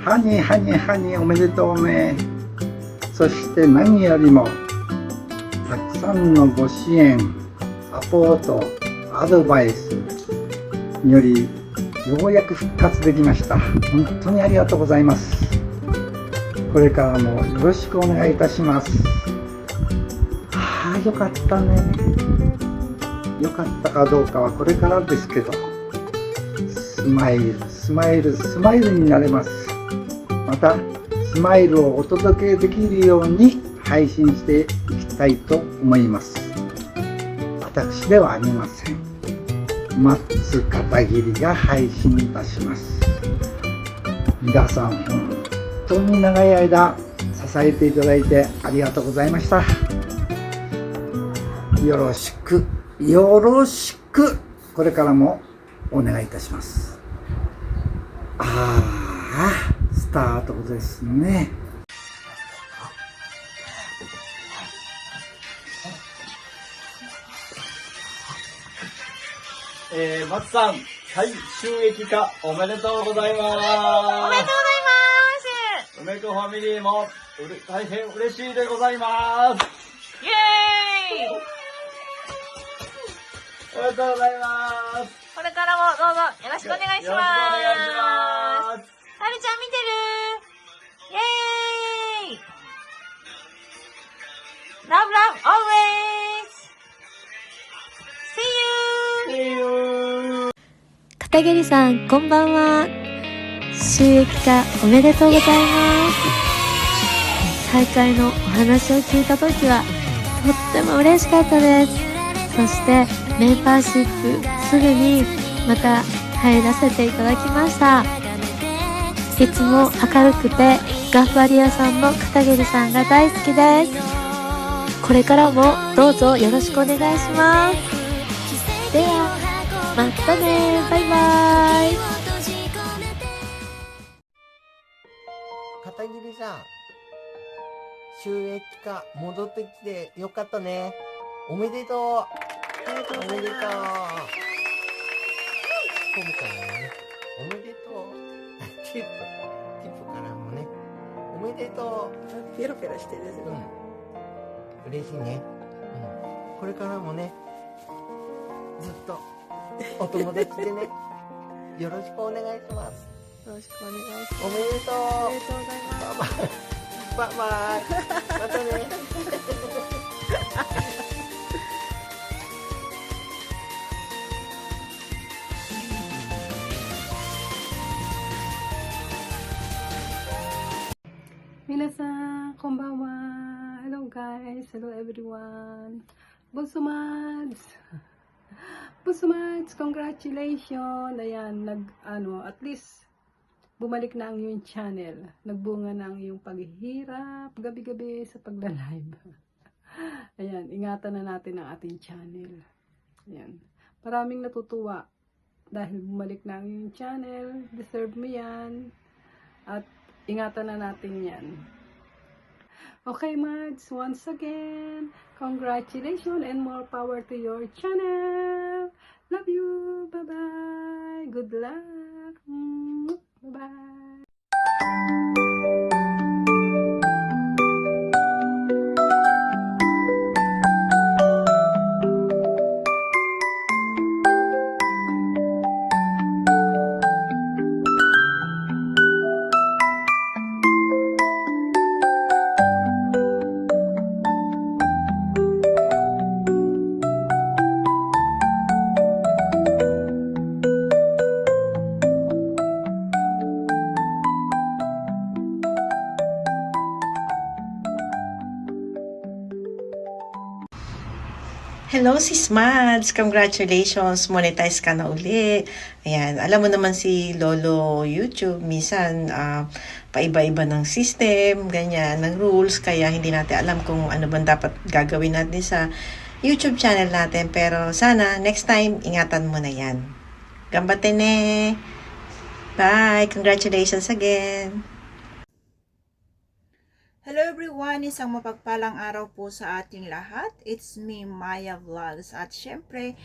ハニーハニーハニーおめでとうね。そして何よりもたくさんのご支援、サポート、アドバイスによりようやく復活できました。本当にありがとうございます。これからもよろしくお願いいたします。よかったね。よかったかどうかはこれからですけど、スマイルスマイルスマイルになれます。またスマイルをお届けできるように配信していきたいと思います。私ではありません。松片桐が配信いたします。皆さん本当に長い間支えていただいてありがとうございました。よろしくよろしくこれからもお願いいたします。スタートですね。松さん、はい、収益化おめでとうございます。おめでとうございます。梅子ファミリーも大変嬉しいでございます。イエーイ。おめでとうございます。これからもどうぞよろしくお願いします。よろしくお願いします。はるちゃん見てる？イエーイ。Love, love, always. See you. 片桐さん、こんばんは。収益化おめでとうございます。再開のお話を聞いたときはとっても嬉しかったです。そしてメンバーシップすぐにまた入らせていただきました。いつも明るくて頑張り屋さんの片桐さんが大好きです。これからもどうぞよろしくお願いします。ではまたね、バイバイ。片桐さん、収益化戻ってきてよかったね。おめでとう。おめでとう。コムからね、おめでとう。ティップからもね、おめでとう。ペロペロしてる。嬉しいね。これからもね、ずっとお友達でね、よろしくお願いします。よろしくお願いします。おめでとう。ありがとうございます。バイバイ。またね。皆さん、こんばんは。Hello guys. Hello everyone. Bunsumads. Bunsumads, congratulations. Ayan, at least bumalik na ang iyong channel. Nagbunga na ang iyong paghihirap gabi-gabi sa pagla-live. Ayan, ingatan na natin ang ating channel. Ayan. Maraming natutuwa dahil bumalik na ang iyong channel. Deserve mo yan. At ingatan na natin yan. Okay, Mads, once again, congratulations and more power to your channel. Love you. Bye-bye. Good luck. Bye-bye. Hello, Sis Mads! Congratulations! Monetize ka na uli. Ayan, alam mo naman si Lolo YouTube, minsan paiba-iba ng system, ganyan, ng rules, kaya hindi natin alam kung ano bang dapat gagawin natin sa YouTube channel natin. Pero sana, next time, ingatan mo na yan. Gambate ne! Bye! Congratulations again! Hello everyone! Isang mapagpalang araw po sa ating lahat. It's me, Maya Vlogs. At syempre,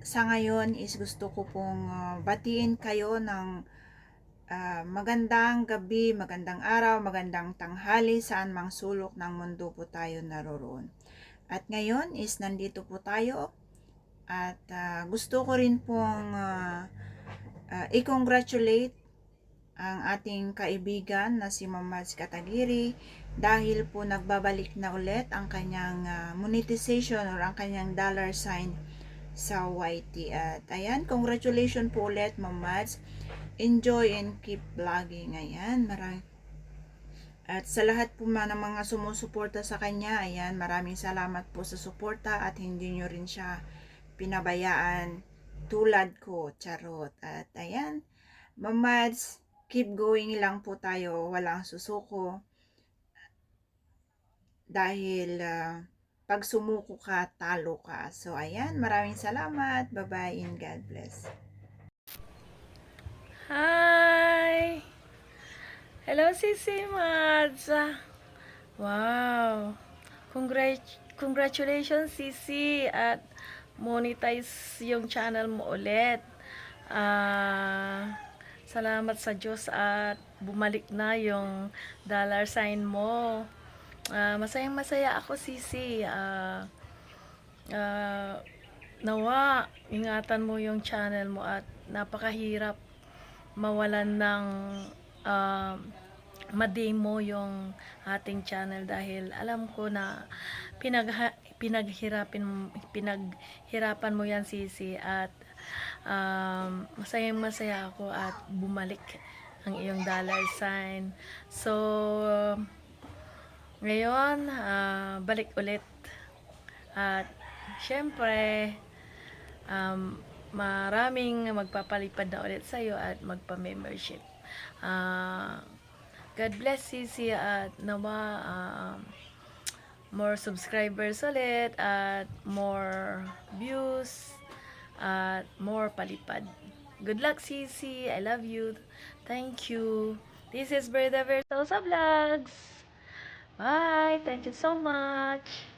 sa ngayon is gusto ko pong batiin kayo ng Magandang gabi, magandang araw, magandang tanghali, saan mang sulok ng mundo po tayo naroroon. At ngayon is nandito po tayo at gusto ko rin pong i-congratulate ang ating kaibigan na si Mads Katagiri dahil po nagbabalik na ulit ang kanyang monetization or ang kanyang $sign sa YT. At ayan, congratulations po ulit Mads. Enjoy and keep vlogging. Ayan, at sa lahat po ng mga sumusuporta sa kanya, ayan, maraming salamat po sa suporta at hindi nyo rin siya pinabayaan tulad ko, charot. At ayan, Mads, keep going lang po tayo, walang susuko. Dahil pag sumuko ka, talo ka. So ayan, maraming salamat. Bye-bye and God bless. Hi! Hello, Sisi Mads! Wow! Congratulations, Sisi! At monetize yung channel mo ulit. Salamat sa Diyos at bumalik na yung $sign mo. Masayang masaya ako, Sisi. Nawa, ingatan mo yung channel mo at napakahirap mawalan ng ma-demo yung ating channel dahil alam ko na pinaghirapan mo yan, Sisi, at masayang masaya ako at bumalik ang iyong $sign. So ngayon balik ulit at syempre maraming magpapalipad na ulit sa'yo at magpa-membership. God bless, Sisi, at nawa more subscribers ulit at more views at more palipad. Good luck, Sisi. I love you. Thank you. This is Berta Versosa Vlogs. Bye. Thank you so much.